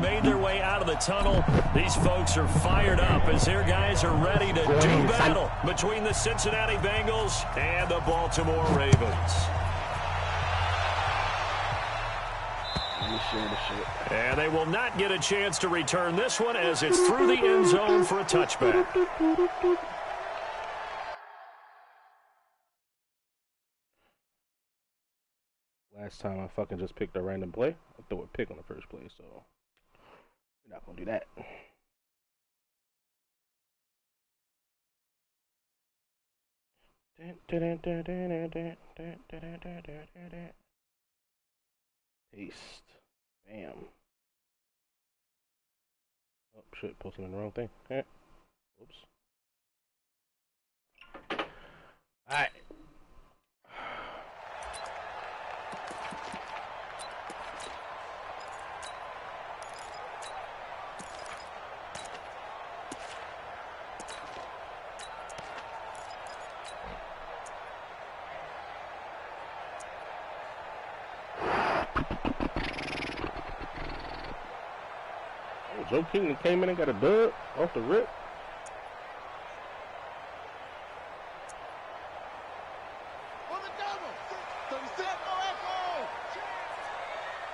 Made their way out of the tunnel. These folks are fired up as their guys are ready to do battle between the Cincinnati Bengals and the Baltimore Ravens. And they will not get a chance to return this one as it's through the end zone for a touchback. Last time I fucking just picked a random play. I threw a pick on the first play, so we're not going to do that. Paste. Bam. Oh, shit. Posting in the wrong thing. Okay. Oops. Alright. Joe King came in and got a dub off the rip. On the double. 37.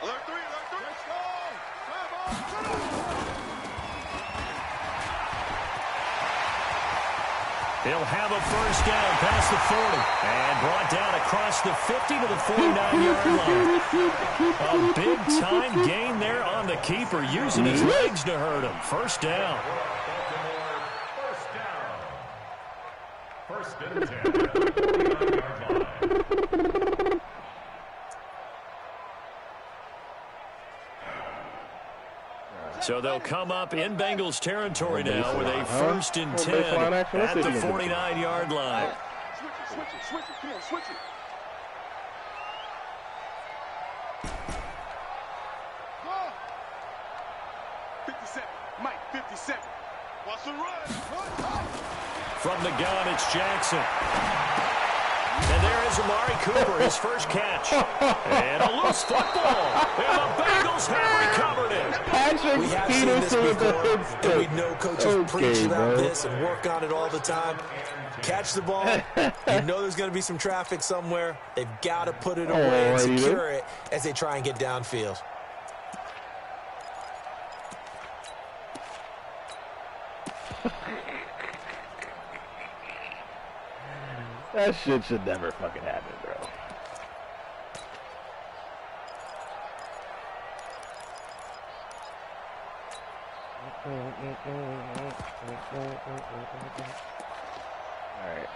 Alert 3. Let's go. He'll have a first down past the 40 and brought down across the 50 to the 49-yard line. A big-time gain there on the keeper, using his legs to hurt him. First down. First and 10 at the 49-yard line. So they'll come up in Bengals territory now with a first and 10 at the 49-yard line. Switch it. Come on, switch it. Go. 57. Mike, 57. Watch the run. From the gun, it's Jackson. And there is Amari Cooper, his first catch. And a loose football. And the Bengals have recovered it. We have seen this before, and we know coaches preach about this and work on it all the time. Catch the ball. You know there's going to be some traffic somewhere. They've got to put it away and secure it as they try and get downfield. That shit should never fucking happen, bro. All right.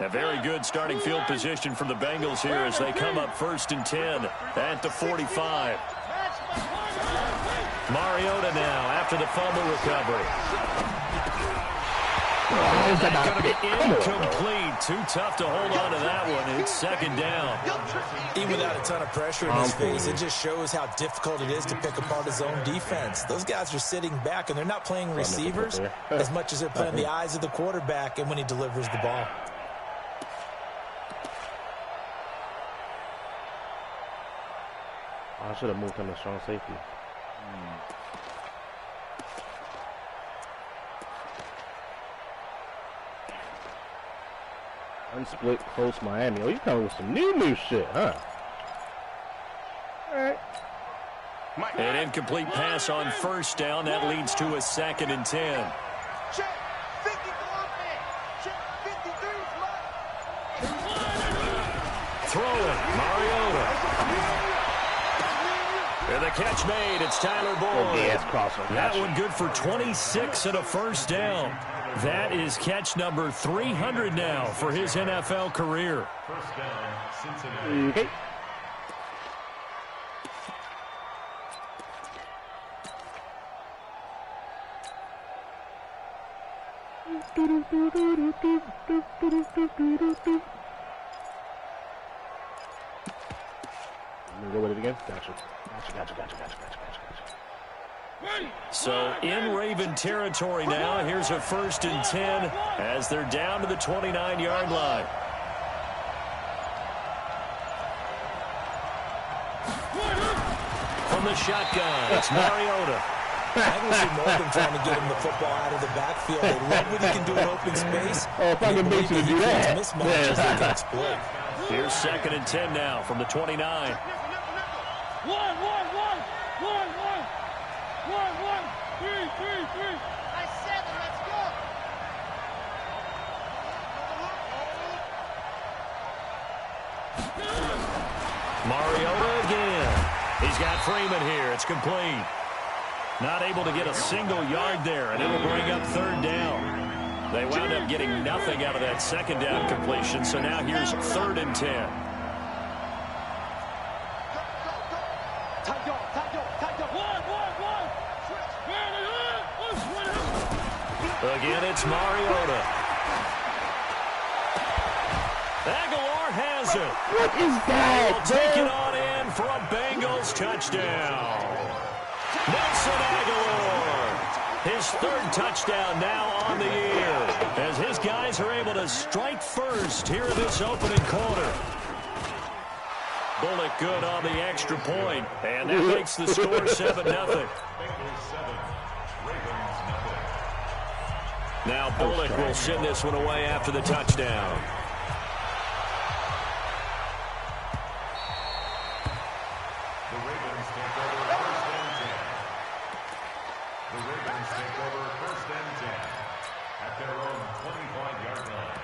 A very good starting field position for the Bengals here as they come up first and 10 at the 45. Mariota now after the fumble recovery. Going to be incomplete. Too tough to hold on to that one. It's second down. Even without a ton of pressure in his face, it just shows how difficult it is to pick apart his own defense. Those guys are sitting back, and they're not playing receivers as much as they're playing the eyes of the quarterback and when he delivers the ball. I should have moved him to strong safety. Unsplit close Miami. Oh, you coming with some new shit, huh? All right. An incomplete pass on first down. That leads to a second and 10. Check. 50 Check. 53 Throwing. Mariota. And the catch made. It's Tyler Boyd. That one good for 26 and a first down. That is catch number 300 now for his NFL career. First down, Cincinnati. Okay. Go with it again. Gotcha. So in Raven territory now. Here's a 1st and 10 as they're down to the 29-yard line. From the shotgun, it's Mariota. I can see Morgan trying to get him the football out of the backfield. They love what he can do in open space. Oh, if I can make you do that. Mismatches they can exploit. Here's 2nd and 10 now from the 29. One. 3. I said, let's go. Mariota again. He's got Freeman here. It's complete. Not able to get a single yard there, and it'll bring up 3rd down. They wound up getting nothing out of that 2nd down completion, so now here's 3rd and 10. Again, it's Mariota. Aguilar has it. What is that? Will take it on in for a Bengals touchdown. Nelson Aguilar. His 3rd touchdown now on the year as his guys are able to strike first here in this opening quarter. Bullock good on the extra point, and that makes the score 7-0. Now Bullock will send this one away after the touchdown. The Ravens take over 1st and 10 at their own 25-yard line.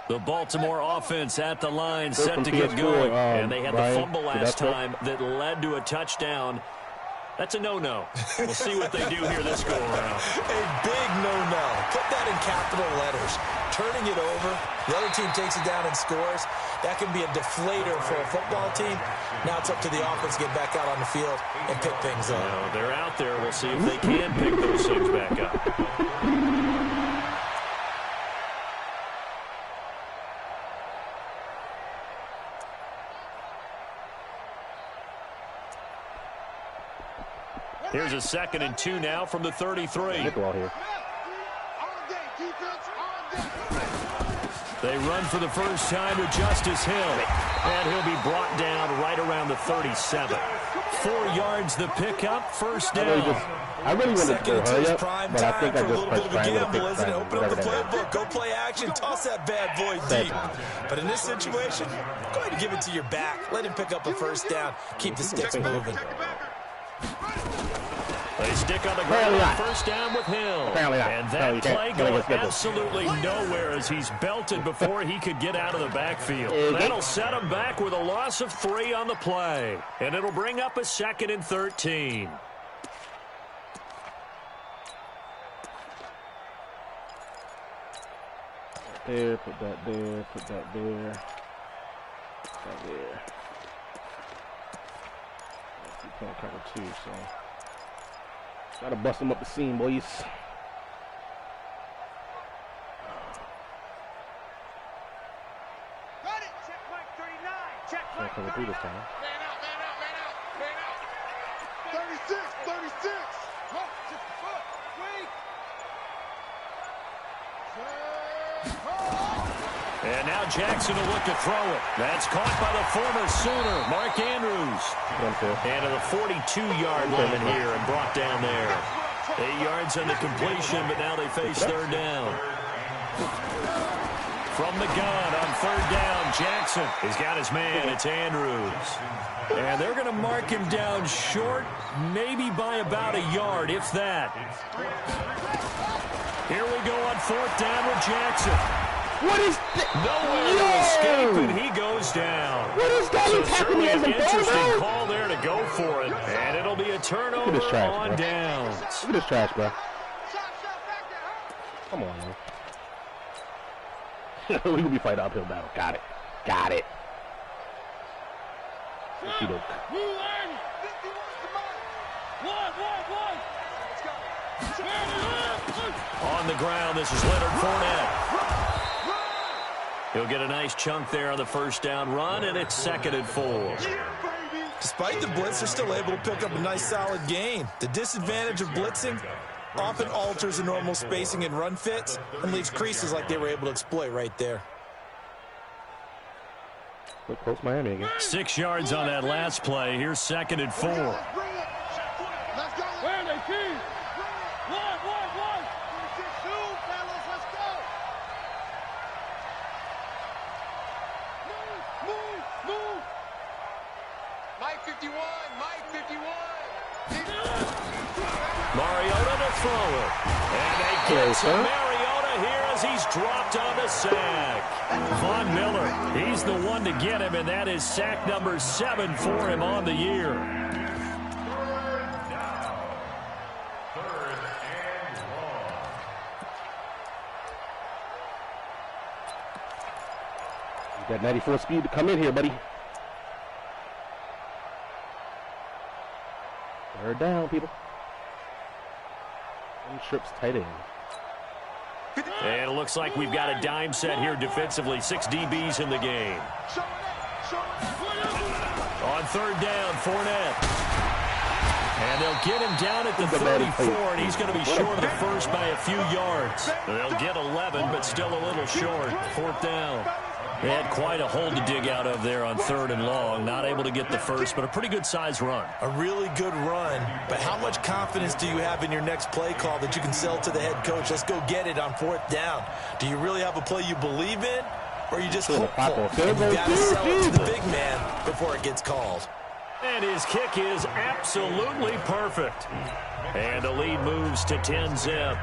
The Baltimore offense at the line, set to get going. And they had the fumble last time that led to a touchdown. That's a no-no. We'll see what they do here this go-around. A big no-no. Put that in capital letters. Turning it over, the other team takes it down and scores. That can be a deflator for a football team. Now it's up to the offense to get back out on the field and pick things up. Well, they're out there. We'll see if they can pick those things back up. Here's a 2nd and 2 now from the 33. They run for the first time with Justice Hill. And he'll be brought down right around the 37. 4 yards the pickup, 1st down. I really wanted to hurry up, prime but I time think I for a just little bit pressed of a triangle to gamble, pick isn't it? Open up the whatever that playbook, go play action, toss that bad boy deep. But in this situation, go ahead and give it to your back. Let him pick up a 1st down. Keep the sticks moving. They stick on the ground on 1st down with Hill. And that play going absolutely nowhere as he's belted before he could get out of the backfield. That'll set him back with a loss of 3 on the play. And it'll bring up a 2nd and 13. There, put that there, put that there. Put that there. He's playing cover 2, so gotta bust him up the seam, boys. Got it. Check Mike 39. Check Can't cover 3 this time. Man out. 36. Look, just the foot. Wait. And now Jackson will look to throw it. That's caught by the former Sooner, Mark Andrews. And to the 42-yard line here and brought down there. 8 yards on the completion, but now they face 3rd down. From the gun on 3rd down, Jackson. He's got his man. It's Andrews. And they're going to mark him down short, maybe by about a yard, if that. Here we go on 4th down with Jackson. What is Nowhere to escape, and he goes down. What is that? So He's happening certainly as an a interesting call there to go for it, and it'll be a turnover on downs. Look at this trash, bro. Come on, man. We can be fighting uphill battle. Got it. Okey-doke. One. On the ground, this is Leonard Fournette. He'll get a nice chunk there on the first down run, and it's 2nd and 4. Despite the blitz, they're still able to pick up a nice solid gain. The disadvantage of blitzing often alters the normal spacing and run fits and leaves creases like they were able to exploit right there. Look close Miami again. 6 yards on that last play. Here's 2nd and 4. Let's go. Where are they, Keys? One. 2, fellas, let's go. Move. Mike 51. Mariota to throw it. And they get to Mariota here as he's dropped on the sack. Von Miller, he's the one to get him, and that is sack number 7 for him on the year. You got 94 speed to come in here, buddy. Third down, people. One trips tight end. And it looks like we've got a dime set here defensively. 6 DBs in the game. On 3rd down, Fournette. And they'll get him down at the 34, and he's going to be short of the first by a few yards. They'll get 11, but still a little short. 4th down. They had quite a hole to dig out of there on 3rd and long. Not able to get the first, but a pretty good size run. A really good run, but how much confidence do you have in your next play call that you can sell to the head coach? Let's go get it on 4th down. Do you really have a play you believe in, or are you just hopeful? And you got to sell it to the big man before it gets called. And his kick is absolutely perfect. And the lead moves to 10-zip.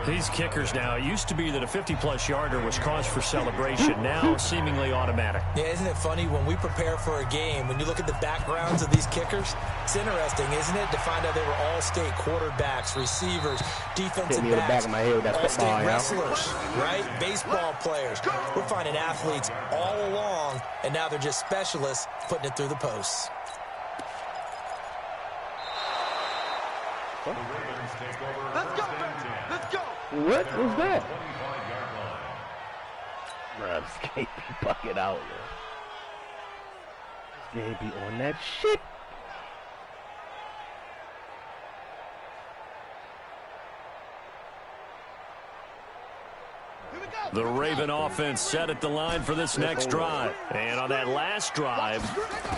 These kickers now, it used to be that a 50-plus yarder was cause for celebration. Now, seemingly automatic. Yeah, isn't it funny when we prepare for a game, when you look at the backgrounds of these kickers, it's interesting, isn't it, to find out they were all-state quarterbacks, receivers, defensive backs, all-state wrestlers, right? Baseball players. We're finding athletes all along, and now they're just specialists putting it through the posts. Let's go. What was that? Bruh, this game be bucket out, yo. This game be on that shit. The Raven offense set at the line for this next drive. And on that last drive,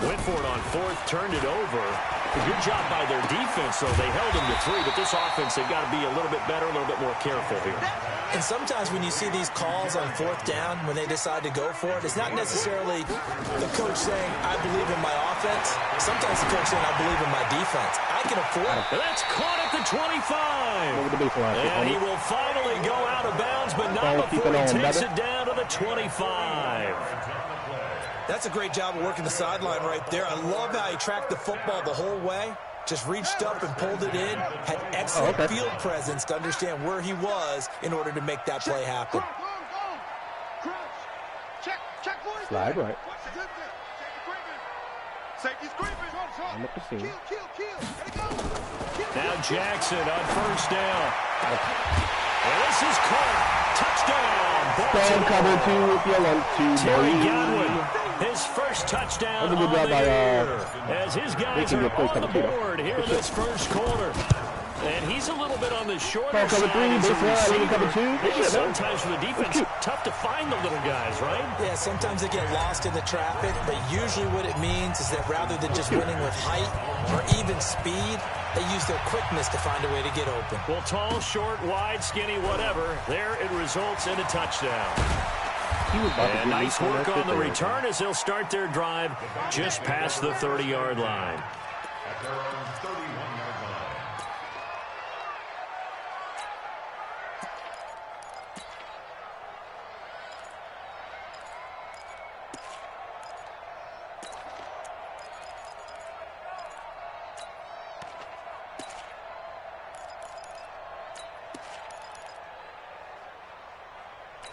went for it on 4th, turned it over. A good job by their defense, though. They held them to 3, but this offense, they've got to be a little bit better, a little bit more careful here. And sometimes when you see these calls on 4th down, when they decide to go for it, it's not necessarily the coach saying, I believe in my offense. Sometimes the coach saying, I believe in my defense. I can afford it. That's caught at the 25. And he will finally go out of bounds, but not before he takes it down to the 25. That's a great job of working the sideline right there. I love how he tracked the football the whole way. Just reached up and pulled it in. Had excellent field presence to understand where he was in order to make that play happen. Slide right. Safety's creeping. Now Jackson on 1st down. And this is caught. Touchdown. Stand cover 2 if you want to. Terry Godwin, his first touchdown on the year. As his guys are on the board here in this first quarter. And he's a little bit on the shorter side as a receiver. Sometimes for the defense, tough to find the little guys, right? Yeah, sometimes they get lost in the traffic, but usually what it means is that rather than just winning with height or even speed, they use their quickness to find a way to get open. Well, tall, short, wide, skinny, whatever, there it results in a touchdown. And nice work on the return as they'll start their drive just past the 30-yard line.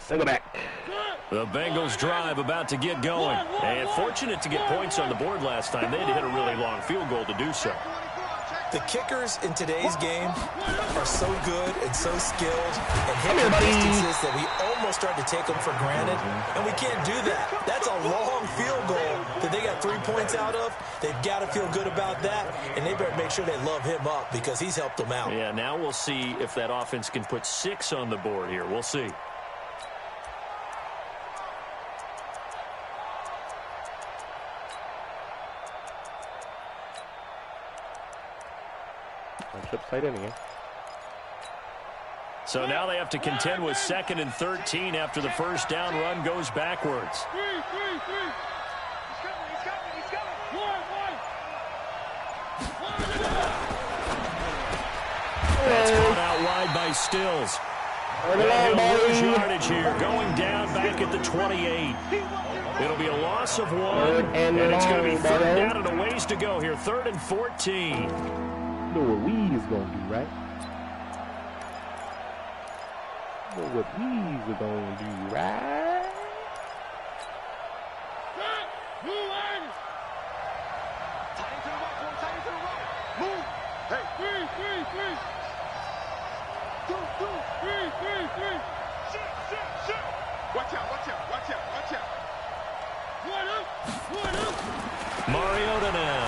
Single back. The Bengals drive about to get going. And fortunate to get points on the board last time. They had to hit a really long field goal to do so. The kickers in today's game are so good and so skilled and hitting distances that we almost start to take them for granted, and we can't do that. That's a long field goal that they got 3 points out of. They've got to feel good about that, and they better make sure they love him up because he's helped them out. Yeah, now we'll see if that offense can put 6 on the board here. We'll see. Tight end again. So now they have to contend with 2nd and 13 after the first down run goes backwards. He's coming. That's caught out wide by Stills. He'll lose yardage here, going down back at the 28. It'll be a loss of 1, and it's going to be 3rd down and a ways to go here. 3rd and 14. You know what we is gonna do, right? You know what we is gonna do, right? Move. Hey, three. 2, 3. Shit. Watch out. One up. Mariota now.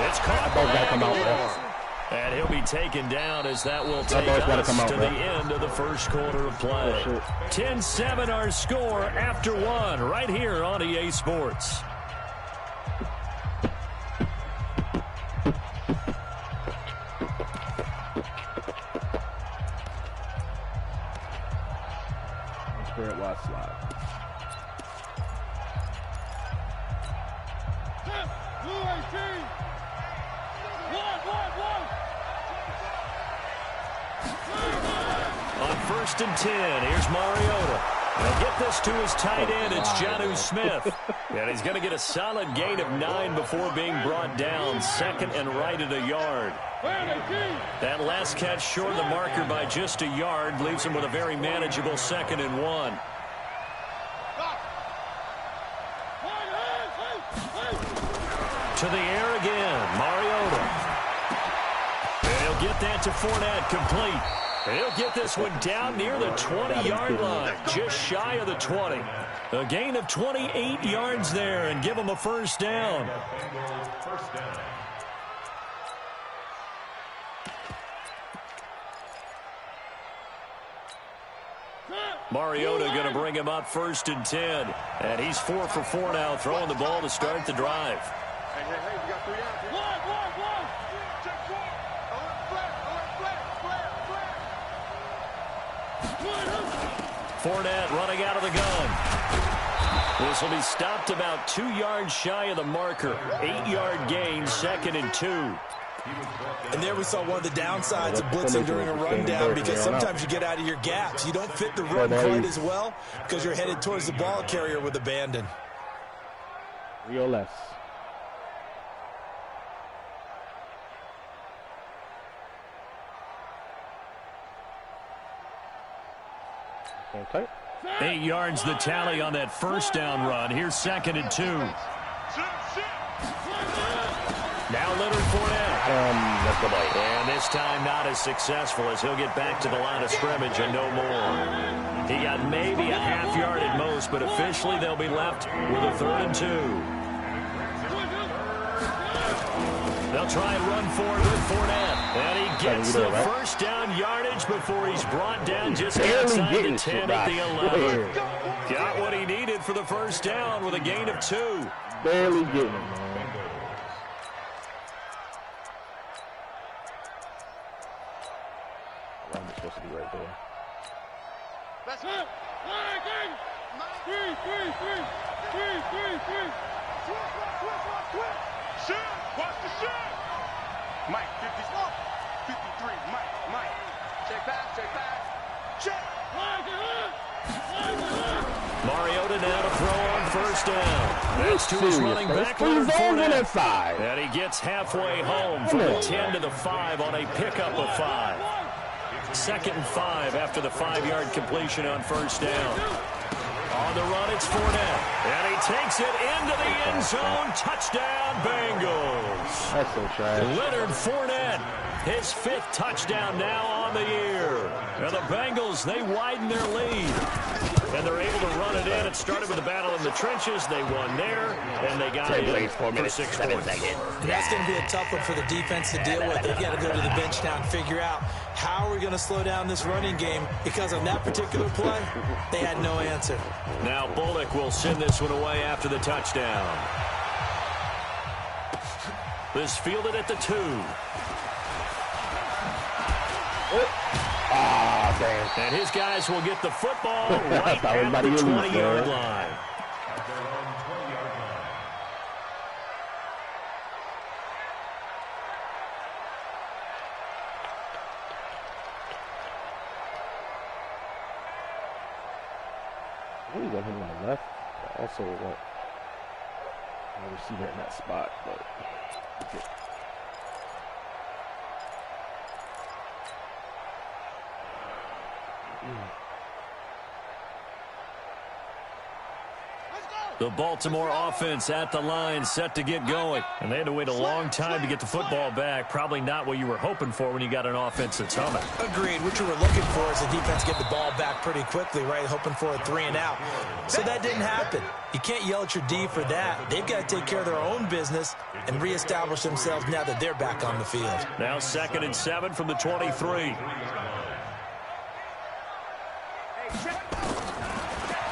It's caught by and he'll be taken down as that will take us to the end of the first quarter of play. 10-7 our score after 1 right here on EA Sports. Spirit wide slide. On 1st and 10, here's Mariota. They'll get this to his tight end. It's Jonnu Smith. And he's going to get a solid gain of 9 before being brought down. 2nd and right at a yard. That last catch short of the marker by just a yard leaves him with a very manageable 2nd and 1. To the air again, Mariota. And he'll get that to Fournette, complete. He'll get this one down near the 20-yard line, just shy of the 20. A gain of 28 yards there and give him a first down. Mariota going to bring him up 1st and 10. And he's 4 for 4 now, throwing the ball to start the drive. Hey, we got 3 out. One. Check 1. Fournette running out of the gun. This will be stopped about 2 yards shy of the marker. 8-yard gain, 2nd and 2. And there we saw one of the downsides of blitzing during a rundown, because sometimes you get out of your gaps. You don't fit the run quite as well because you're headed towards the ball carrier with abandon. Real less. Okay. 8 yards the tally on that first down run. Here's 2nd and 2. Now Leonard Fournette. And this time not as successful, as he'll get back to the line of scrimmage and no more. He got maybe a half yard at most, but officially they'll be left with a 3rd and 2. They'll try and run forward with Fournette. And he gets the first down yardage before he's brought down just outside the 10 at the 11. Got what he needed for the first down with a gain of 2. Barely getting it, man. I'm supposed to be right there. That's it. 3. Shit. Watch the shit. Mike, 54. 53. Mike. Check back. Check. Mariota now to throw on first down. That's to his running back, Leonard Fournette. And he gets halfway home from the 10 to the 5 on a pickup of 5. 2nd and 5 after the 5-yard completion on first down. On the run, it's Fournette. And he takes it into the end zone. Touchdown, Bengals. That's so trash. Leonard Fournette, his 5th touchdown now on the year. And the Bengals, they widen their lead. And they're able to run it in. It started with a battle in the trenches. They won there, and they got it for 6 points. That's going to be a tough one for the defense to deal with. They've got to go to the bench now and figure out how are we going to slow down this running game, because on that particular play, they had no answer. Now Bullock will send this one away after the touchdown. This fielded at the 2. Ah, damn. And his guys will get the football right at the 20-yard line. We got him on the left. Also, what? I receiver in that spot, but. Okay. The Baltimore offense at the line, set to get going. And they had to wait a long time to get the football back. Probably not what you were hoping for when you got an offense that's humming. Agreed. What you were looking for is the defense get the ball back pretty quickly, right? Hoping for a 3 and out. So that didn't happen. You can't yell at your D for that. They've got to take care of their own business and reestablish themselves now that they're back on the field. Now 2nd and 7 from the 23.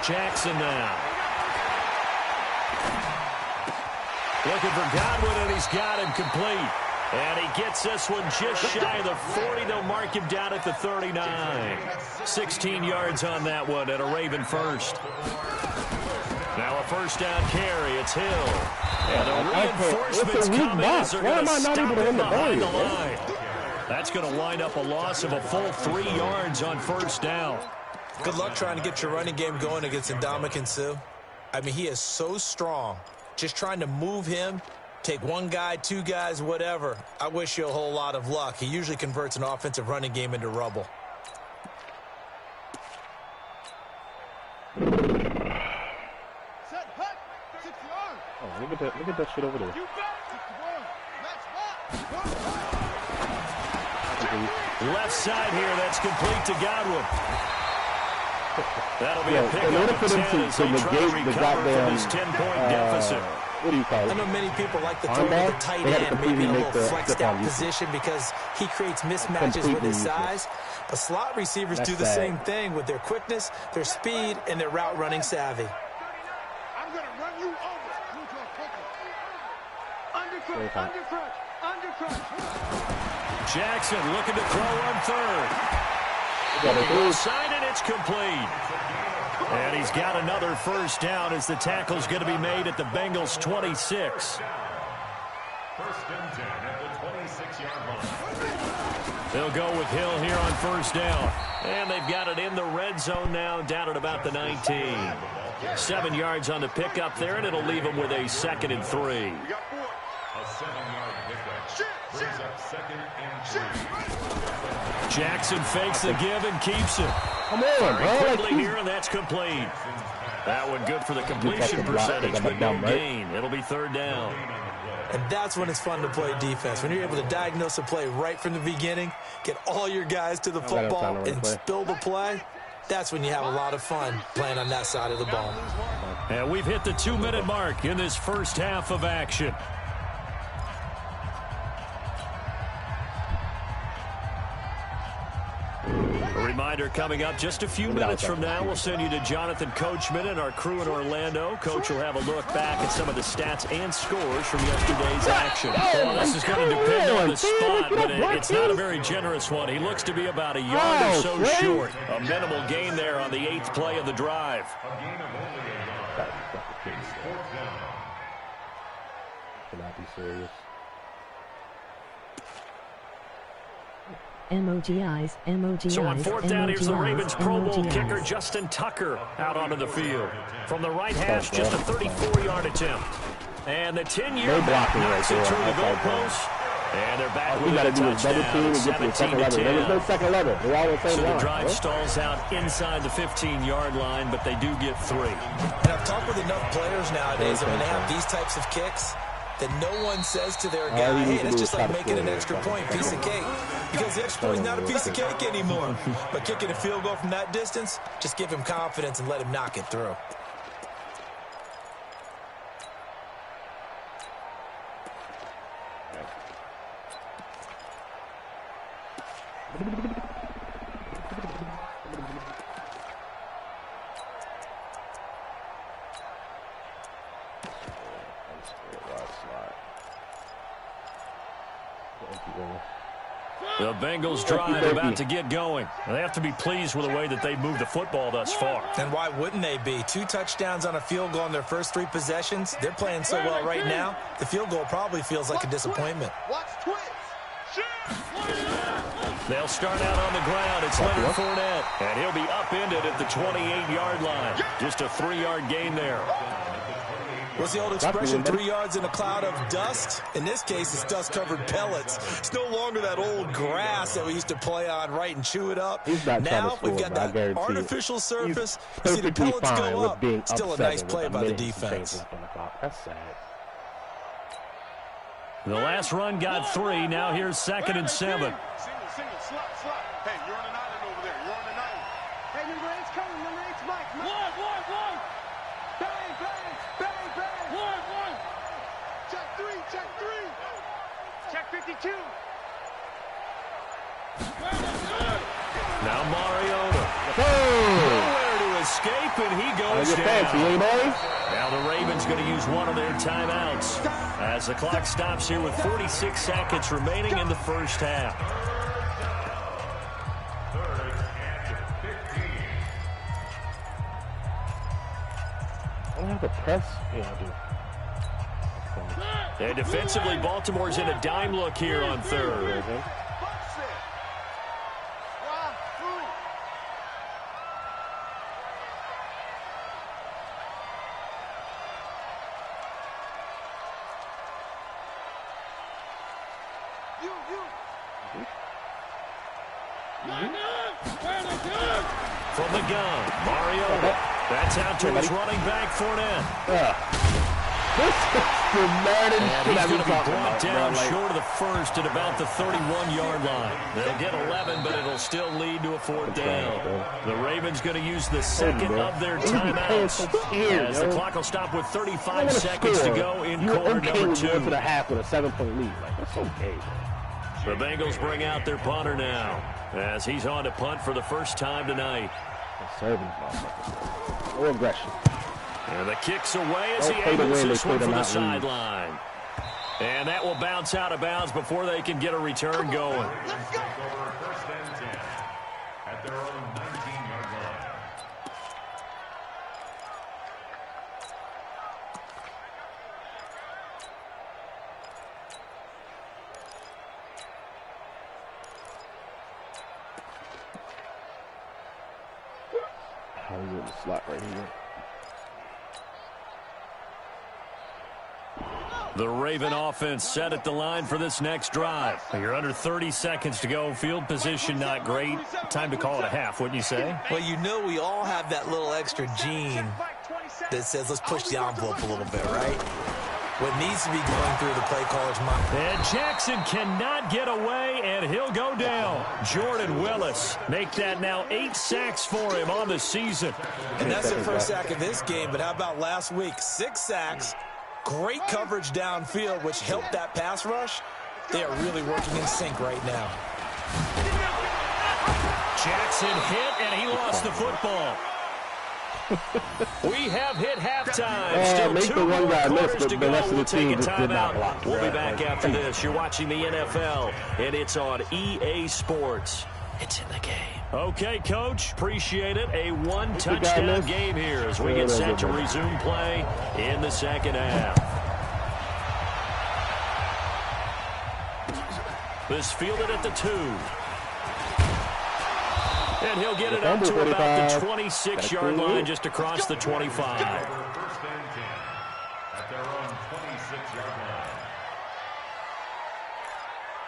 Jackson now. Looking for Godwin, and he's got him complete. And he gets this one just shy of the 40. They'll mark him down at the 39. 16 yards on that one, and a Raven first. Now a first down carry. It's Hill. And the reinforcements come in as they're going to stop him behind the line. That's going to wind up a loss of a full 3 yards on first down. Good luck trying to get your running game going against Ndamukong Suh. I mean, he is so strong. Just trying to move him, take 1 guy, 2 guys, whatever. I wish you a whole lot of luck. He usually converts an offensive running game into rubble. Set, hut, 6 yards. Oh, look at that shit over there. You bet. 61. Match Left side here, that's complete to Godwin. That'll be a in pickup order of for them 10 as to they try to negate the recover goddamn from this 10-point deficit. What do you call it? I know many people like to throw to the tight end, maybe in a little flexed out position because he creates mismatches with his size. But slot receivers do the same thing with their quickness, their speed, and their route running savvy. I'm going to run you over. Undercrunch. Jackson looking to throw on 3rd. Side and it's complete. And he's got another first down as the tackle's going to be made at the Bengals 26. 1st and 10 at the 26-yard line. They'll go with Hill here on first down. And they've got it in the red zone now, down at about the 19. 7 yards on the pickup there, and it'll leave them with a 2nd and 3. A 7-yard pickup brings up 2nd and 3. Jackson fakes the give and keeps it. Come on, bro. Quickly here, and that's complete. That one good for the completion percentage, but no gain. It'll be 3rd down. And that's when it's fun to play defense. When you're able to diagnose a play right from the beginning, get all your guys to the football and spill the play, that's when you have a lot of fun playing on that side of the ball. And we've hit the 2-minute mark in this first half of action. A reminder coming up just a few minutes from now, we'll send you to Jonathan Coachman and our crew in Orlando. Coach will have a look back at some of the stats and scores from yesterday's action. Well, this is going to depend on the spot, but it's not a very generous one. He looks to be about a yard or so short. A minimal gain there on the 8th play of the drive. Cannot be serious. MOGIs. So on 4th down, here's the Ravens Pro Bowl kicker Justin Tucker out onto the field. From the right hash, just a 34-yard attempt. And the 10-year back knocks it through the goalpost. And they're back with we a got to do is double team and get to the second level. There was no second level. They all the same so line. the drive stalls out inside the 15-yard line, but they do get 3. And I've talked with enough players nowadays that when they have these types of kicks, that no one says to their guy, hey, that's just like making an extra point, piece of cake. Because the extra point is not a piece of cake anymore. But kicking a field goal from that distance, just give him confidence and let him knock it through. The Bengals drive about to get going. They have to be pleased with the way that they've moved the football thus far. And why wouldn't they be? 2 touchdowns on a field goal in their first 3 possessions. They're playing so well right now, the field goal probably feels like a disappointment. They'll start out on the ground. It's Leonard Fournette, and he'll be upended at the 28-yard line. Just a 3-yard gain there. What's the old expression, 3 yards in a cloud of dust? In this case, it's dust-covered pellets. It's no longer that old grass that we used to play on, right, and chew it up. Now we've got that artificial surface. You see the pellets go up. Still a nice play by the defense. That's sad. The last run got 3. Now here's 2nd and 7. Single, slot. Hey, you're on an island over there. You're on an island. Hey, number 8's coming. Number 8's Mike. One. Bang. One. Check 3. Check 52. Now Mariota. Nowhere to escape, and he goes down. Now the Ravens going to use one of their timeouts as the clock stops here with 46 seconds remaining in the first half. I don't have a press. Yeah, I do. And defensively, Baltimore's in a dime look here on 3rd. From the gun, Mariota. That's out to his running back, Fournette. This is the Madden and he's going to be brought down like, short of the first at about the 31-yard line. They'll get 11, but it'll still lead to a 4th down. The Ravens going to use the second of their timeouts as the clock will stop with 35 seconds to go in quarter number 2. To the half with a 7-point lead. Like, that's okay, man. The Bengals bring out their punter now as he's on to punt for the first time tonight. Serving no aggression. And the kick's away as he angles this one from the sideline. And that will bounce out of bounds before they can get a return going. At their own 19-yard line. How is it in the slot right here? The Raven offense set at the line for this next drive. You're under 30 seconds to go. Field position not great. Time to call it a half, wouldn't you say? Well, you know we all have that little extra gene that says let's push the envelope a little bit, right? What needs to be going through the play caller's mind. And Jackson cannot get away, and he'll go down. Jordan Willis make that now 8 sacks for him on the season. And that's the first sack of this game, but how about last week? 6 sacks. Great coverage downfield, which helped that pass rush. They are really working in sync right now. Jackson hit, and he lost the football. We have hit halftime. Still 2 more quarters to go. We'll take a timeout. We'll be back after this. You're watching the NFL, and it's on EA Sports. It's in the game. Okay, Coach, appreciate it. A 1-touchdown game here as we get set to resume play in the second half. This fielded at the 2. And he'll get it up to about the 26-yard line, just across the 25. First and 10 at their own 26-yard line.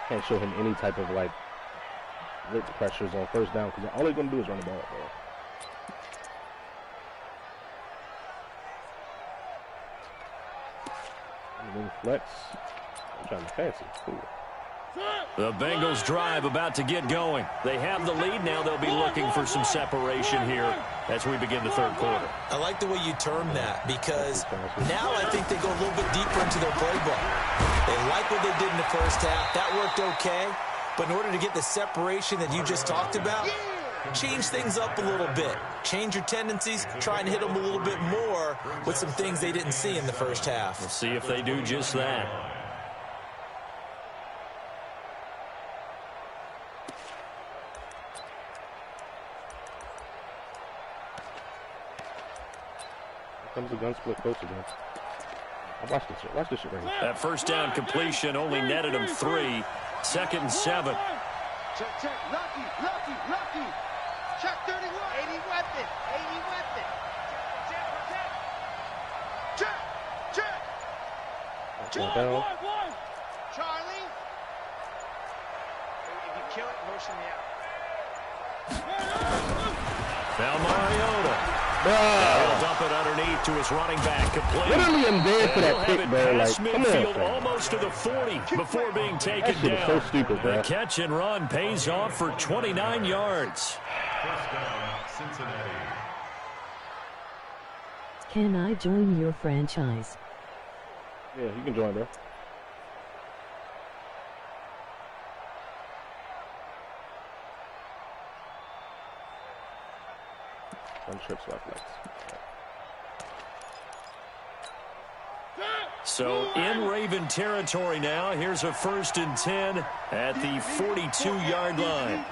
Can't show him any type of like blitz pressures on first down because all they're gonna do is run the ball, bro. Flex. I'm trying to fancy. Cool. The Bengals drive about to get going. They have the lead. Now they'll be looking for some separation here as we begin the third quarter. I like the way you term that because now I think they go a little bit deeper into their playbook. They like what they did in the first half. That worked okay. But in order to get the separation that you just talked about, change things up a little bit. Change your tendencies. Try and hit them a little bit more with some things they didn't see in the first half. We'll see if they do just that. Here comes the gun split close again. Watch this shit. Watch this shit right here. That first down completion only netted him 3. 2nd and 7. Check, check. Lucky, lucky, lucky. Check 31. 80 weapon. 80 weapon. Check, check, check. Check, check. One. Charlie. If you kill it, motion me out. Now Mariota. He'll dump it underneath to his running back. Complete. Literally in there for that pick, bro. Like, past come midfield, on, almost to the 40 before being taken that shit down. is so stupid, bro. The catch and run pays off for 29 yards. First down, Cincinnati. Can I join your franchise? Yeah, you can join, bro. One trip swap flex. So in Raven territory now. Here's a 1st and 10 at the 42-yard line.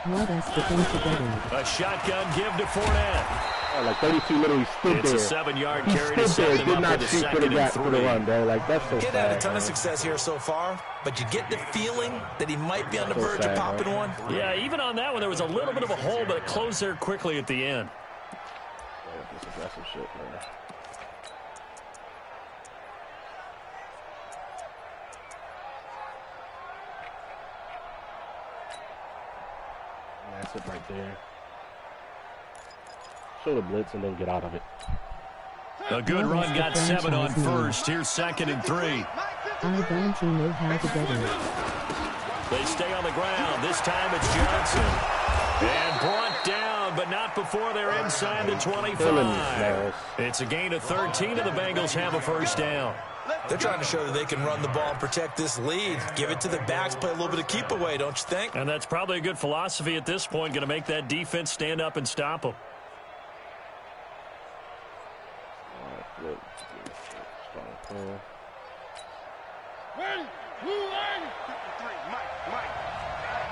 What else to think together? A shotgun give to Fournette. Oh, like 32 literally stood It's there. a 7-yard He carry to stood set there, them did up not with a shoot for 2nd the and back for the 3. run, bro. Like, that's so He's sad, had a ton man. of success here so far, but you get the feeling that he might be on the So verge sad, of popping man. one. Yeah, even on that one, there was a little bit of a hole, but it closed there quickly at the end. Yeah, this aggressive shit, man. That's it right there. Show the blitz and then get out of it. A good run got 7 on first. Here's 2nd and 3. I don't know how to get it. They stay on the ground. This time it's Johnson. And brought down, but not before they're inside the 25. It's a gain of 13, and the Bengals have a first down. They're trying to show that they can run the ball and protect this lead. Give it to the backs, play a little bit of keep away, don't you think? And that's probably a good philosophy at this point, going to make that defense stand up and stop them. Ready? Blue line. 53. Mike.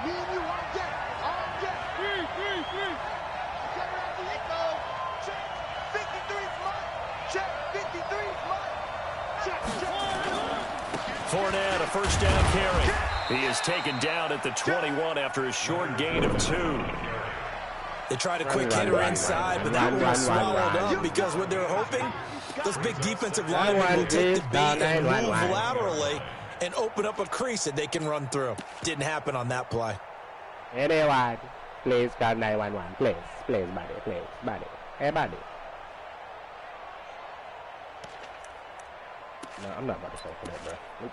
Me and you on deck. On deck. 3. Get ready. Let go. Check. 53's Mike. Check. 53's Mike. Check. Fournette, a first down carry. He is taken down at the 21 after a short gain of 2. They tried a quick hitter inside, but that one was swallowed up because what they were hoping, those big defensive linemen will take the beat and move laterally and open up a crease that they can run through. Didn't happen on that play. Anyone, please call 911. Please, buddy. Hey, buddy. No, I'm not about to fall for that, bro. Nope.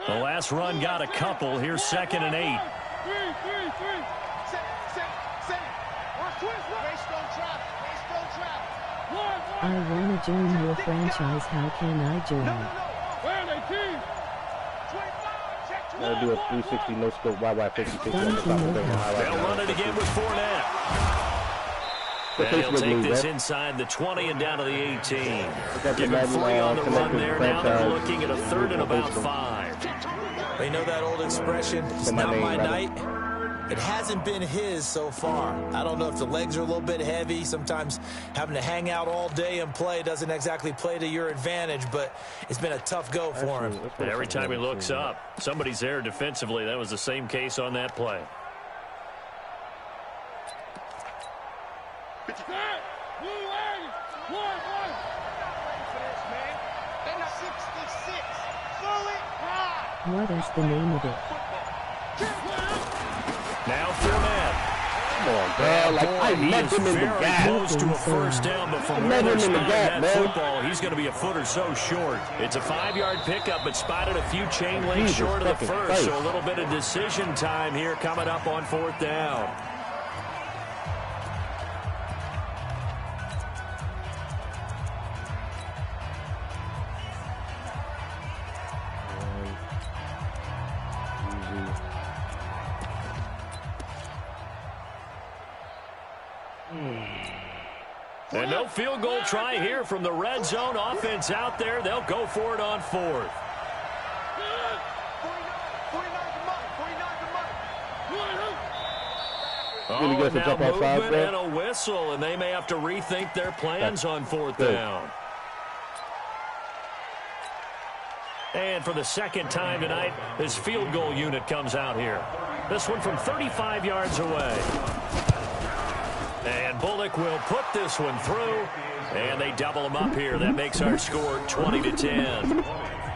The last run got a couple. Here's 2nd and 8. 3. I want to join your franchise. How can I join? Where are they, team? 25. Gotta do a 360 no scope YY56. They'll run it again with Fournette. And he'll take this inside the 20 and down to the 18. Give him 3 on the run there. Now they're looking at a 3rd and about 5. They know that old expression, it's not my night. It hasn't been his so far. I don't know if the legs are a little bit heavy. Sometimes having to hang out all day and play doesn't exactly play to your advantage, but it's been a tough go for him. And every time he looks up, somebody's there defensively. That was the same case on that play. What is the name of it? Now Fournette. Come on, bro. Like, I met him in the Very gap. close to a first down, but from where they're spotting that football, he's going to be a foot or so short. It's a 5-yard pickup, but spotted a few chain links short of the first, so a little bit of decision time here coming up on 4th down. And no field goal try here from the red zone offense out there. They'll go for it on 4th. Oh, now movement and a whistle, and they may have to rethink their plans on 4th down. And for the second time tonight, this field goal unit comes out here. This one from 35 yards away. And Bullock will put this one through, and they double them up here. That makes our score 20-10.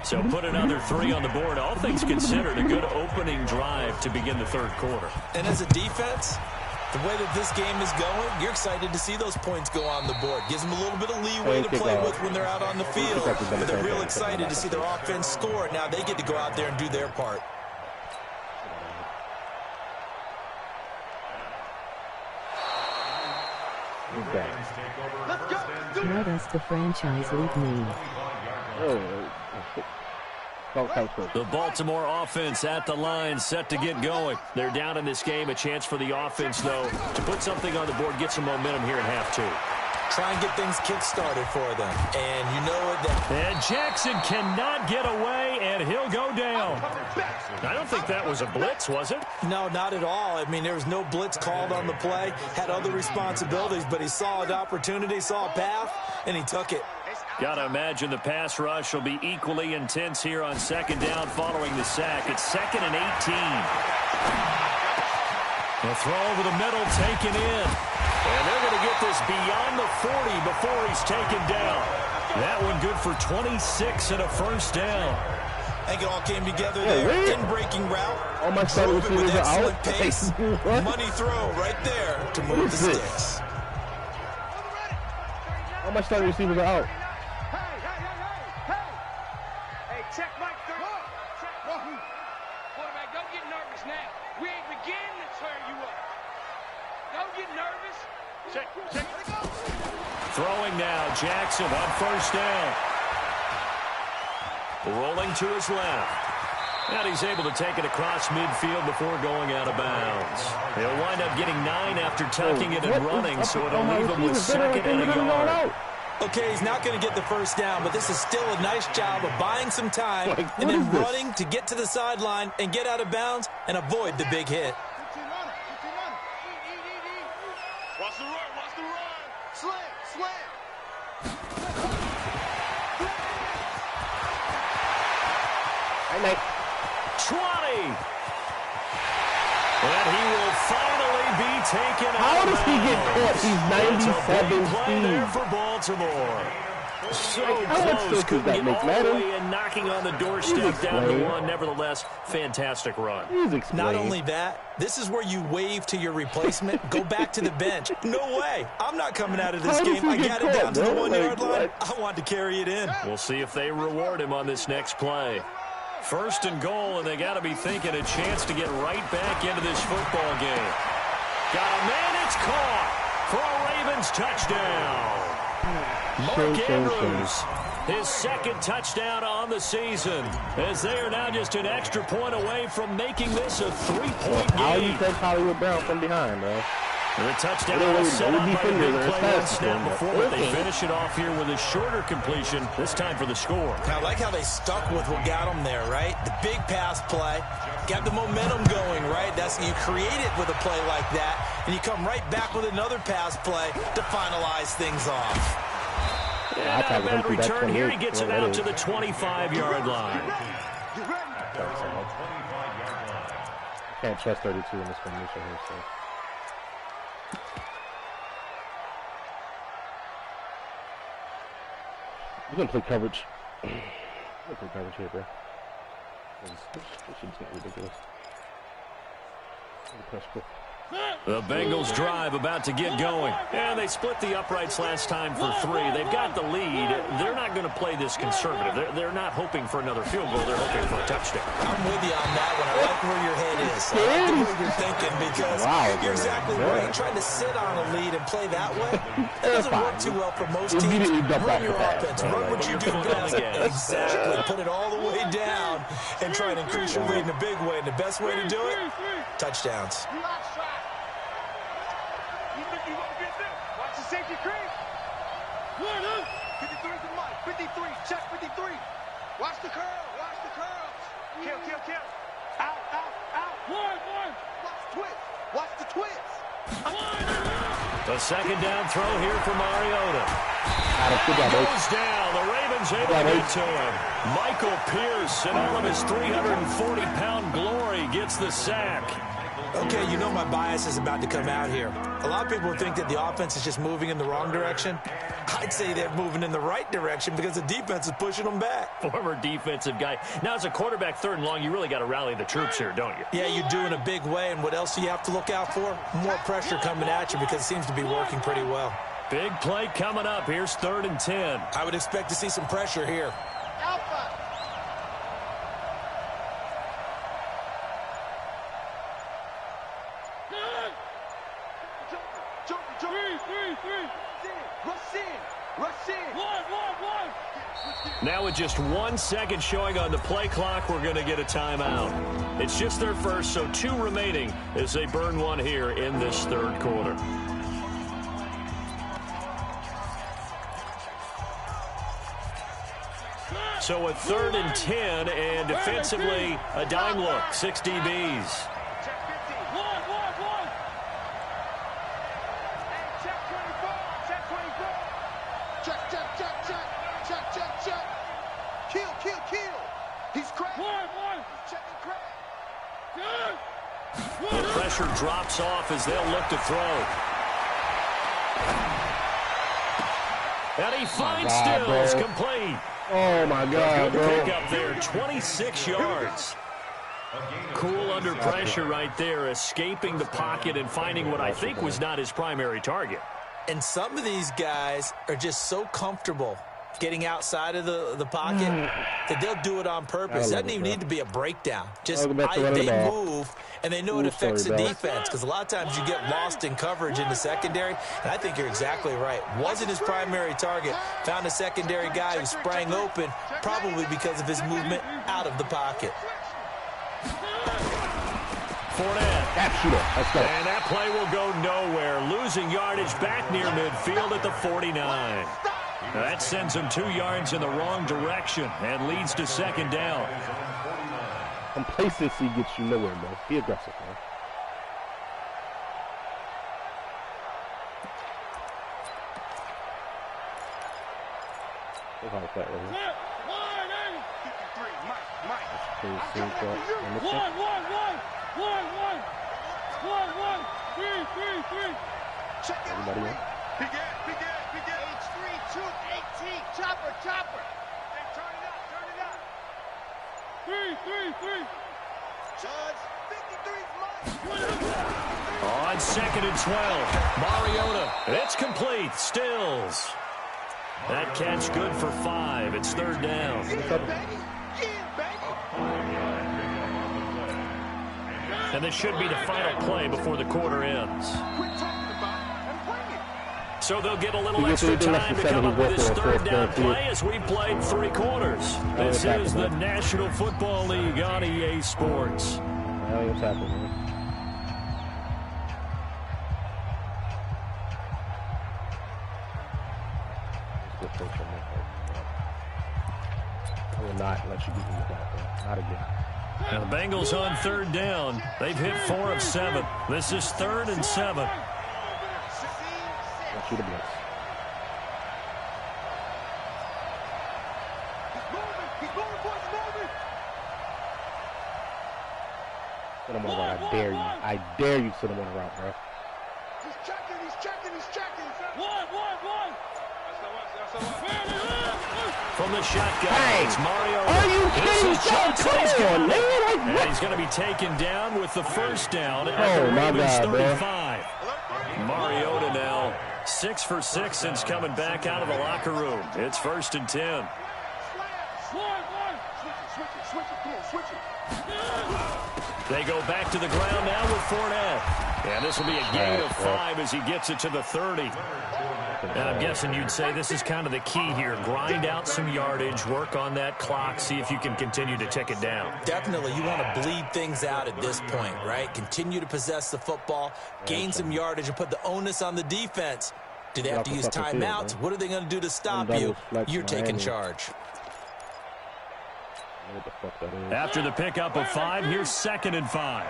So put another 3 on the board. All things considered, a good opening drive to begin the 3rd quarter. And as a defense, the way that this game is going, you're excited to see those points go on the board. Gives them a little bit of leeway to play with when they're out on the field. But they're real excited to see their offense score. Now they get to go out there and do their part. What is the franchise league name? The Baltimore offense at the line, set to get going. They're down in this game. A chance for the offense, though, to put something on the board, get some momentum here in half 2. Try and get things kick-started for them. And you know what? And Jackson cannot get away, and he'll go down. I don't think that was a blitz, was it? No, not at all. I mean, there was no blitz called on the play. Had other responsibilities, but he saw an opportunity, saw a path, and he took it. Got to imagine the pass rush will be equally intense here on 2nd down following the sack. It's 2nd and 18. The throw over the middle taken in. And they're going to get this beyond the 40 before he's taken down. That one good for 26 and a first down. I think it all came together there. In-breaking route. All my starting receivers are out. Pace. Money throw right there to move the sticks. All my starting receivers are out. Hey, check Mike 30. Quarterback, don't get nervous now. We ain't beginning to tear you up. Don't get nervous. Check. Throwing now, Jackson on first down. Rolling to his left. And he's able to take it across midfield before going out of bounds. He'll wind up getting 9 after tucking it and running, so it'll leave him with 2nd and a yard. Okay, he's not going to get the first down, but this is still a nice job of buying some time and then running to get to the sideline and get out of bounds and avoid the big hit. Watch the run. Slam. 20. And he will finally be taken out. How does he get caught? He's 97 play there for Baltimore. So close, couldn't get all the way in, knocking on the doorstep down to 1. Nevertheless, fantastic run. Not only that, this is where you wave to your replacement, go back to the bench. No way. I'm not coming out of this game. I got it down to the 1-yard line. I want to carry it in. We'll see if they reward him on this next play. 1st and goal, and they got to be thinking a chance to get right back into this football game. Got a man, it's caught for a Ravens touchdown. Mark Andrews, his 2nd touchdown on the season, as they are now just an extra point away from making this a 3-point game. How you take Hollywood Brown from behind, bro? The touchdown was set up by the big play on snap before, but they finish it off here with a shorter completion, this time for the score. I like how they stuck with what got them there, right? The big pass play, got the momentum going, right? You create it with a play like that, and you come right back with another pass play to finalize things off. Yeah, not a bad return here. He gets it out to the 25-yard line. Can't trust 32 in this formation here, so. We're gonna play coverage. We're gonna play coverage here, bro. This shit's not ridiculous. Press quick. The Bengals drive about to get going. And they split the uprights last time for 3. They've got the lead. They're not going to play this conservative. They're not hoping for another field goal. They're hoping for a touchdown. I'm with you on that one. I like where your head is. I like the way you're thinking because you're exactly right. Trying to sit on a lead and play that way, that doesn't work too well for most teams. Run your offense. Run what you do best. Exactly. Put it all the way down and try and increase your lead in a big way. And the best way to do it, touchdowns. Watch the safety creep. 53's the mic. 53. Check 53. Watch the curl. Watch the curls. Kill. Out. Watch the twist. Watch the twist. The second down throw here for Mariota. Goes down. The Ravens able to get to him. Michael Pierce, in all of his 340-pound glory, gets the sack. Okay, you know my bias is about to come out here. A lot of people think that the offense is just moving in the wrong direction. I'd say they're moving in the right direction because the defense is pushing them back. Former defensive guy. Now, as a quarterback, 3rd and long, you really got to rally the troops here, don't you? Yeah, you do in a big way. And what else do you have to look out for? More pressure coming at you because it seems to be working pretty well. Big play coming up. Here's 3rd and 10. I would expect to see some pressure here. Alpha. Rush in. Now with just 1 second showing on the play clock, we're going to get a timeout. It's just their first, so 2 remaining as they burn 1 here in this 3rd quarter. So a 3rd and 10, and defensively, a dime look, 6 DBs. Kill. He's cracked. Checking crack. The pressure drops off as they'll look to throw. And he finds Stills complete. Oh, my God, Good bro. pick up there, 26 yards. Cool under pressure right there, escaping the pocket and finding what I think was not his primary target. And some of these guys are just so comfortable getting outside of the pocket that they'll do it on purpose. It doesn't even need to be a breakdown. Just they move, and they know it affects the defense because a lot of times you get lost in coverage in the secondary, and I think you're exactly right. Wasn't his primary target. Found a secondary guy who sprang open, probably because of his movement out of the pocket. Fournette. Let's go. And that play will go nowhere. Losing yardage back near midfield at the 49. That sends him 2 yards in the wrong direction and leads to 2nd down. Complacency gets you nowhere, bro. Be aggressive, man. Look how it's that right here. Everybody in? Chopper. Hey, turn it up. 3. Judge, 53's mine. On 2nd and 12, Mariota. It's complete. Stills. That catch good for 5. It's 3rd down. And this should be the final play before the quarter ends. So they'll get a little extra time to come up with this 3rd down play as we've played 3 quarters. This is the National Football League on EA Sports. What's happening, man? I will not let you beat me with that, bro. Not again. Now the Bengals on 3rd down. They've hit 4 of 7. This is 3rd and 7. Want you to blitz. Sit him on a route. I dare you sit him on a route, bro. He's checking. 1. From the shotgun, Hey, it's Mario. are you kidding? Come on, man. And he's going to be taken down with the first down at Oh, the my Ravens God, 35. Mariota now 6 for 6 since coming back out of the locker room. It's 1st and 10. They go back to the ground now with Fournette. And this will be a gain of 5 as he gets it to the 30. And I'm guessing you'd say this is kind of the key here. Grind out some yardage, work on that clock, see if you can continue to tick it down. Definitely, you want to bleed things out at this point, right? Continue to possess the football, gain some yardage, and put the onus on the defense. Do they have to use timeouts? What are they going to do to stop you? You're taking charge. After the pickup of 5, here's 2nd and 5.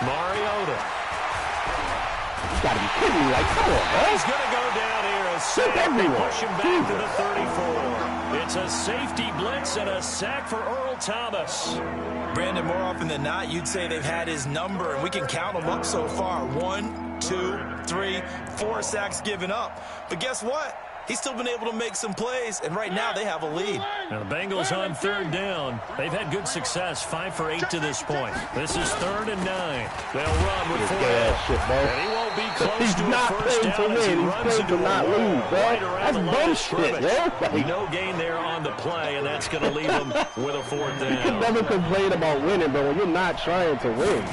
Mariota. You gotta be kidding me. Like, come on, bro. He's going to go down here. A sack. They push him back to the 34. It's a safety blitz and a sack for Earl Thomas. Brandon, more often than not, you'd say they've had his number, and we can count them up so far. 1, 2, 3, 4 sacks given up. But guess what? He's still been able to make some plays, and right now they have a lead. Now the Bengals on 3rd down. They've had good success, 5 for 8 to this point. This is 3rd and 9. They'll run with Fournette. And he won't be close to a first down as he runs into a wall right around the line of scrimmage. No gain there on the play, and that's going to leave him with a 4th down. You can never complain about winning, but when you're not trying to win.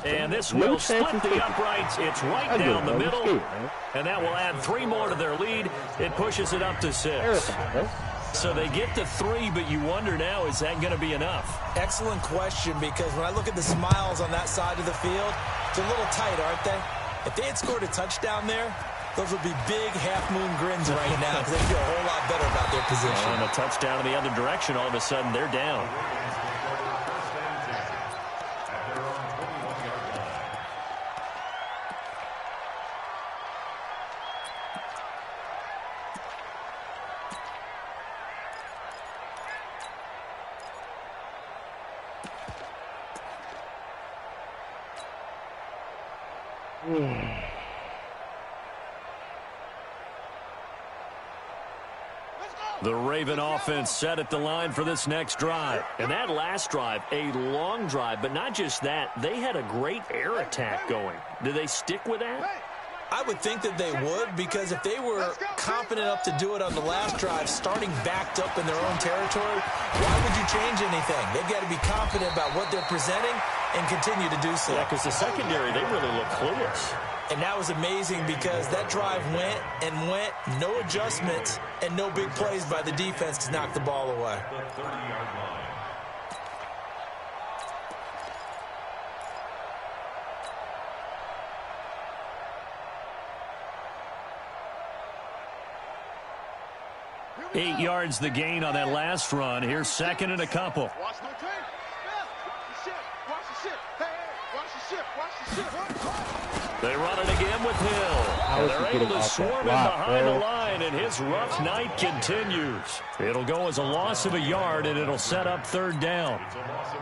And this will split the uprights. It's right down the middle. And that will add 3 more to their lead. It pushes it up to 6. So they get to 3, but you wonder now, is that going to be enough? Excellent question, because when I look at the smiles on that side of the field, it's a little tight, aren't they? If they had scored a touchdown there, those would be big half-moon grins right now because they feel a whole lot better about their position. And a touchdown in the other direction, all of a sudden they're down. The Raven offense set at the line for this next drive. And that last drive, a long drive, but not just that. They had a great air attack going. Do they stick with that? I would think that they would, because if they were confident enough to do it on the last drive, starting backed up in their own territory, why would you change anything? They've got to be confident about what they're presenting and continue to do so. Yeah, because the secondary, they really look clueless. And that was amazing because that drive went and went, no adjustments, and no big plays by the defense to knock the ball away. Eight yards the gain on that last run. Here's 2nd and a couple. Watch the tape. Watch the shit. Watch the shit. Hey, watch the shit. Watch the shit. They run it again with Hill. And they're able to swarm him behind the line, and his rough night continues. It'll go as a loss of a yard, and it'll set up 3rd down.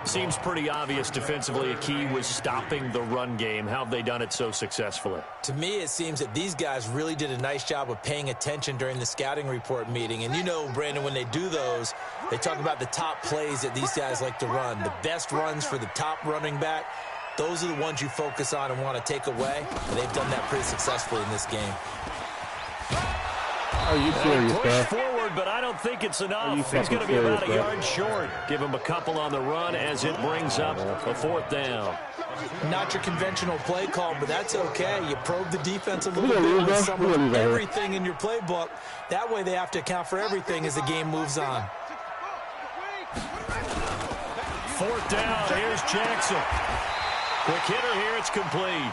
Seems pretty obvious defensively a key was stopping the run game. How have they done it so successfully? To me, it seems that these guys really did a nice job of paying attention during the scouting report meeting. And you know, Brandon, when they do those, they talk about the top plays that these guys like to run. The best runs for the top running back. Those are the ones you focus on and want to take away, and they've done that pretty successfully in this game. Are you serious, push forward, but I don't think it's enough. He's going to be about a yard short. Give him a couple on the run as it brings up a 4th down. Not your conventional play call, but that's okay. You probe the defense a little bit with some of everything in your playbook. That way they have to account for everything as the game moves on. 4th down. Here's Jackson. Quick hitter here. It's complete.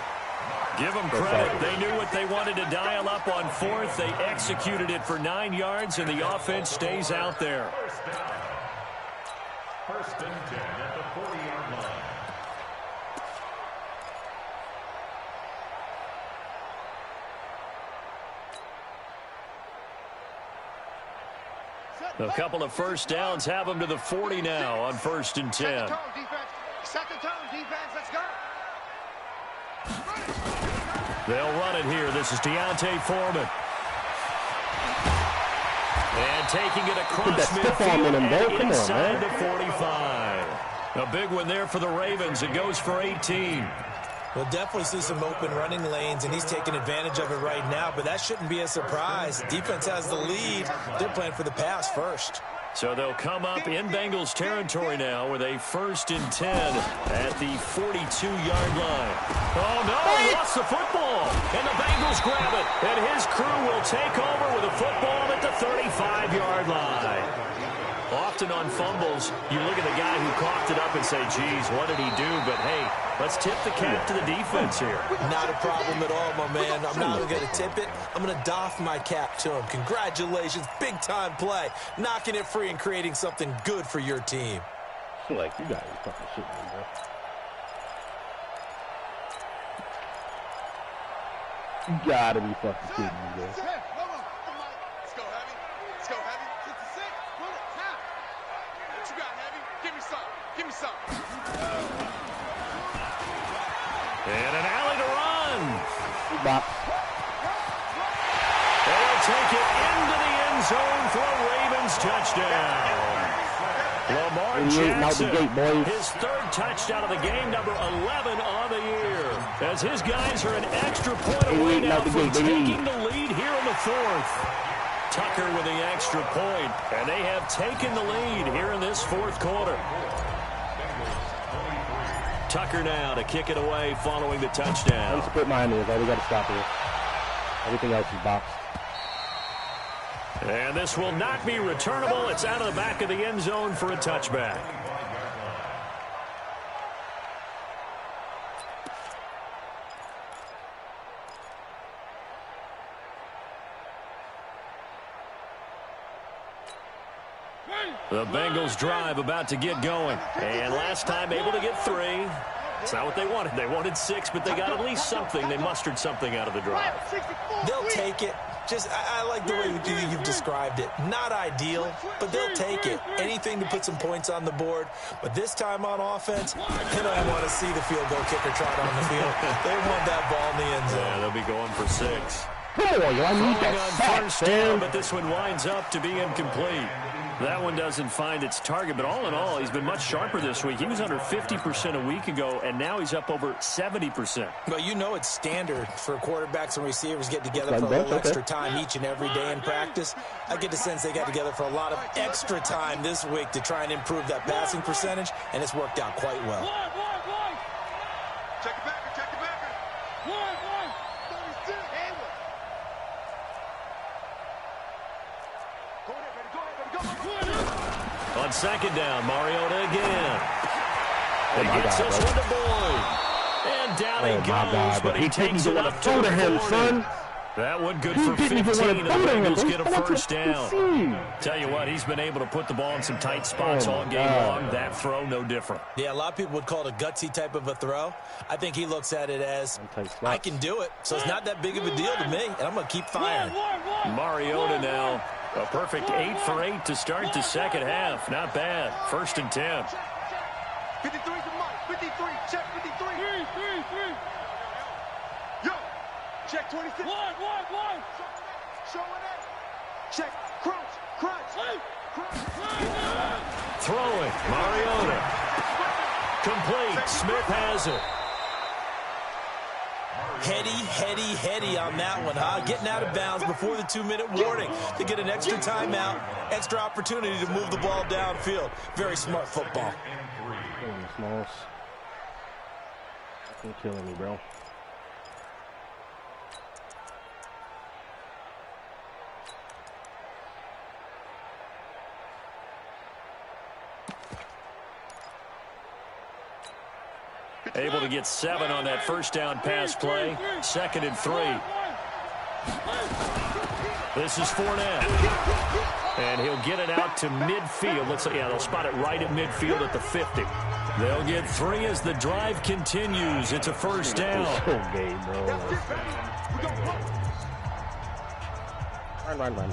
Give them credit. They knew what they wanted to dial up on 4th. They executed it for 9 yards, and the offense stays out there. 1st and 10 at the 40-yard line. A couple of first downs have them to the 40 now on 1st and 10. Set the tone, defense. Let's go. They'll run it here. This is Deontay Foreman. And taking it across midfield and inside the 45. A big one there for the Ravens. It goes for 18. We'll definitely see some open running lanes, and he's taking advantage of it right now, but that shouldn't be a surprise. Defense has the lead. They're playing for the pass first. So they'll come up in Bengals territory now with a 1st and 10 at the 42-yard line. Oh, no, he lost the football. And the Bengals grab it. And his crew will take over with a football at the 35-yard line. Often on fumbles, you look at the guy who coughed it up and say, geez, what did he do? But, hey, let's tip the cap to the defense here. Not a problem at all, my man. I'm not going to tip it. I'm going to doff my cap to him. Congratulations. Big-time play. Knocking it free and creating something good for your team. I feel like you guys are fucking shit, bro. You gotta be fucking kidding me, bro. Let's go, Heavy. Let's go, Heavy. 66. Pull it. Tap. What you got, Heavy? Give me some. Give me some. And an alley to run. Bop. They'll take it into the end zone for a Ravens touchdown. Lamar Jackson, his 3rd touchdown of the game, number 11 on the year. As his guys are an extra point away now from taking the lead here in the 4th. Tucker with the extra point, and they have taken the lead here in this 4th quarter. Tucker now to kick it away following the touchdown. Let's put mine in. We got to stop here. Everything else is boxed. And this will not be returnable. It's out of the back of the end zone for a touchback. The Bengals drive about to get going. And last time able to get 3. It's not what they wanted. They wanted 6, but they got at least something. They mustered something out of the drive. They'll take it. I like the way you've described it. Not ideal, but they'll take it. Anything to put some points on the board. But this time on offense, they don't want to see the field goal kicker trot on the field. They want that ball in the end zone. Yeah, they'll be going for 6. Come on, yo, I need that on sack, 1st down, but this one winds up to be incomplete. That one doesn't find its target, but all in all, he's been much sharper this week. He was under 50% a week ago, and now he's up over 70%. Well, you know it's standard for quarterbacks and receivers get together for a little extra time each and every day in practice. I get the sense they got together for a lot of extra time this week to try and improve that passing percentage, and it's worked out quite well. Check it back. Check it back. 36. Go ahead, baby. Go. On 2nd down, Mariota again. He gets this one to Boyd. And down he goes, but he takes it up to him, son. That one good for 15, and the Bengals get a 1st down. Tell you what, he's been able to put the ball in some tight spots all game long. That throw, no different. Yeah, a lot of people would call it a gutsy type of a throw. I think he looks at it as, I can do it, so it's not that big of a deal to me, and I'm going to keep firing. Mariota now, a perfect 8 for 8 to start the 2nd half. Not bad. 1st and 10. 53 to Mike. 53. Check 53. 3. Yo. Check 26. 1. Showing it. Check. Crunch. Throwing. Mariota. Complete. Smith has it. Heady on that one, huh? Getting out of bounds before the 2-minute warning to get an extra timeout, extra opportunity to move the ball downfield. Very smart football. Smalls. Fucking killing me, bro. Able to get 7 on that 1st down pass play. 2nd and 3. This is Fournette. And he'll get it out to midfield. They'll spot it right at midfield at the 50. They'll get 3 as the drive continues. It's a 1st down. Okay, bro. Run.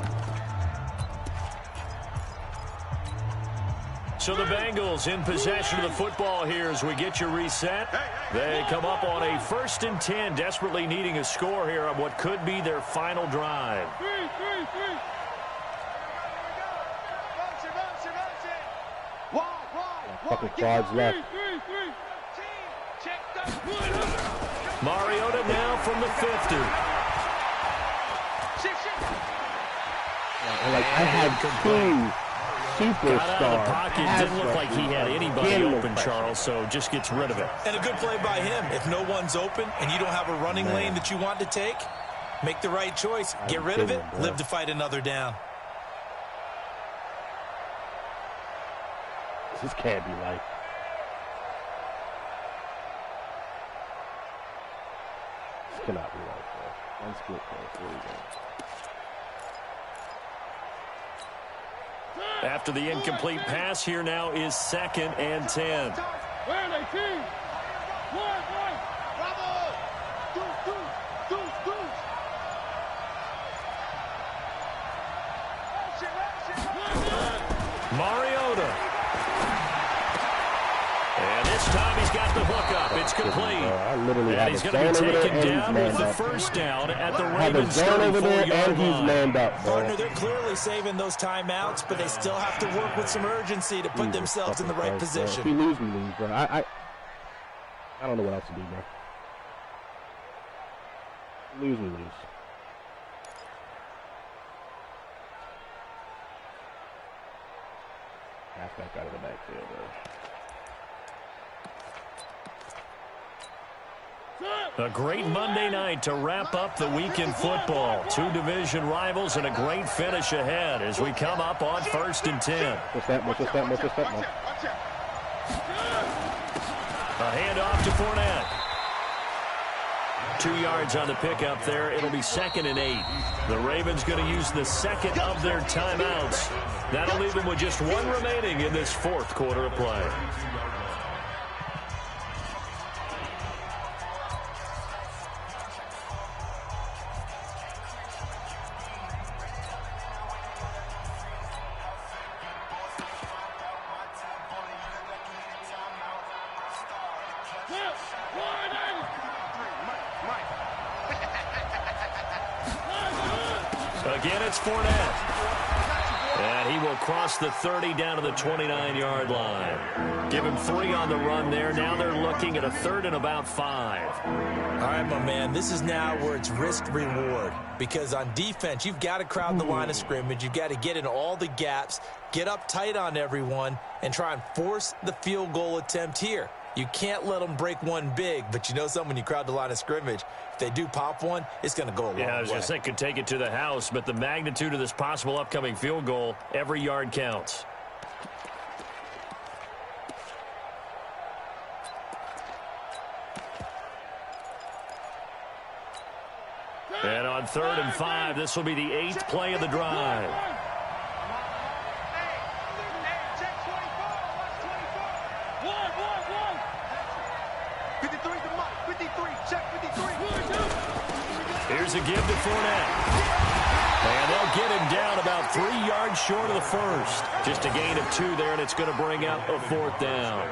So the Bengals in possession of the football here as we get you reset. They come up on a 1st and 10, desperately needing a score here on what could be their final drive. Fucking quads left. Mariota now from the 50. Like, I had two superstars. Got out of the pocket. Didn't look like he had anybody open, Charles, so just gets rid of it. And a good play by him. If no one's open and you don't have a running lane that you want to take, make the right choice. Get rid of it. Live to fight another down. This can't be life. This cannot be life, bro. Let's get close. There we go. After the incomplete pass, here now is 2nd and 10. Mariota. And this time he's got the hook up. It's complete. And he's going to be taken down with the 1st down at the Ravens 34-yard line. Partner, they're clearly saving those timeouts, but they still have to work with some urgency to put themselves in the right position. If we lose, we lose, bro. I don't know what else to do, bro. Lose, we lose. Halfback out of the backfield, bro. A great Monday night to wrap up the week in football. 2 division rivals and a great finish ahead as we come up on 1st and 10. What's that? A handoff to Fournette. 2 yards on the pickup there. It'll be 2nd and 8. The Ravens going to use the 2nd of their timeouts. That'll leave them with just 1 remaining in this 4th quarter of play. Again, it's Fournette. And he will cross the 30 down to the 29-yard line. Give him 3 on the run there. Now they're looking at a 3rd and about 5. All right, my man, this is now where it's risk-reward. Because on defense, you've got to crowd the line of scrimmage. You've got to get in all the gaps, get up tight on everyone, and try and force the field goal attempt here. You can't let them break one big, but you know something, when you crowd the line of scrimmage, if they do pop one, it's going to go a long way. Yeah, I was just saying could take it to the house, but the magnitude of this possible upcoming field goal, every yard counts. And on 3rd and 5, this will be the 8th play of the drive. Here's a give to Fournette. And they'll get him down about 3 yards short of the 1st. Just a gain of 2 there, and it's going to bring up a 4th down.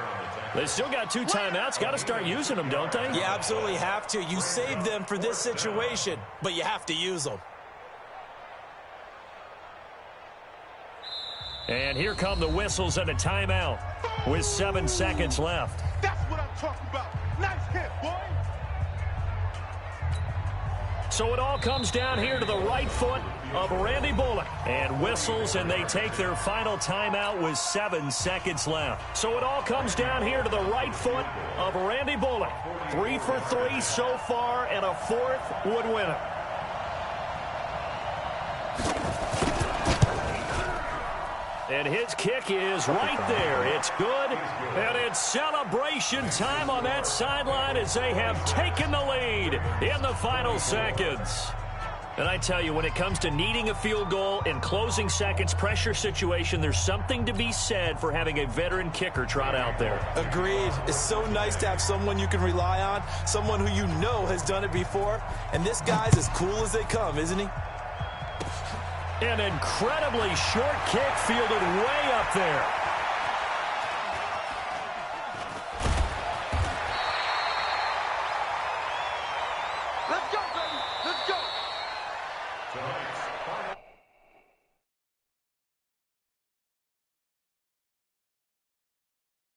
They still got 2 timeouts. Got to start using them, don't they? You absolutely have to. You save them for this situation, but you have to use them. And here come the whistles and a timeout with 7 seconds left. That's what I'm talking about. Nice hit, boy. So it all comes down here to the right foot of Randy Bullock. And whistles, and they take their final timeout with 7 seconds left. So it all comes down here to the right foot of Randy Bullock. 3 for 3 so far, and a 4th would win it. And his kick is right there. It's good. And it's celebration time on that sideline as they have taken the lead in the final seconds. And I tell you, when it comes to needing a field goal in closing seconds, pressure situation, there's something to be said for having a veteran kicker trot out there. Agreed. It's so nice to have someone you can rely on, someone who you know has done it before. And this guy's as cool as they come, isn't he? An incredibly short kick fielded way up there.